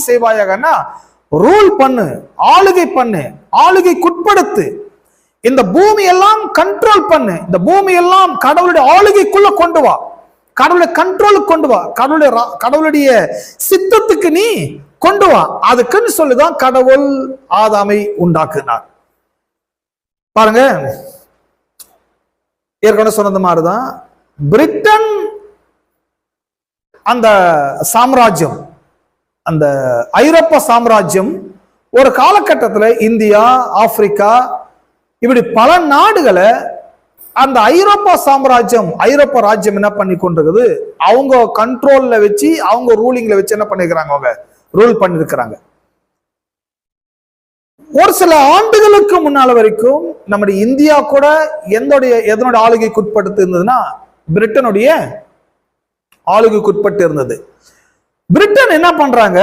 செய்வாயாகன்னா rule பண்ணு, ஆளுகை பண்ணு, ஆளுகைக்குட்படுத்து, இந்த பூமி எல்லாம் கண்ட்ரோல் பண்ணு, இந்த பூமி எல்லாம் கடவுளுடைய ஆளுகைக்குள்ள கொண்டு வா, கடவுளுடைய கண்ட்ரோலுக்கு கொண்டு வா, கடவுளுடைய சித்தத்துக்கு நீ கொண்டு வா. அதுக்குன்னு சொல்லிதான் கடவுள் ஆதாமை உண்டாக்குனார். பாருங்க, ஏற்கனவே சொன்னது மாதிரிதான் பிரிட்டன் அந்த சாம்ராஜ்யம், அந்த ஐரோப்பா சாம்ராஜ்யம் ஒரு காலகட்டத்தில் இந்தியா, ஆப்பிரிக்கா, இப்படி பல நாடுகளை அந்த ஐரோப்பா சாம்ராஜ்யம், ஐரோப்பா ராஜ்யம் என்ன பண்ணி கொண்டிருக்குது, அவங்க கண்ட்ரோல்ல வச்சு, அவங்க ரூலிங்ல வச்சு என்ன பண்ணிருக்கிறாங்க, அவங்க ரூல் பண்ணிருக்கிறாங்க. ஒரு சில ஆண்டுகளுக்கு முன்னால வரைக்கும் நம்முடைய இந்தியா கூட எதனுடைய ஆளுகைக்கு உட்படுத்தி இருந்ததுன்னா பிரிட்டனுடைய ஆளுகைக்கு உட்பட்டு இருந்தது. பிரிட்டன் என்ன பண்றாங்க,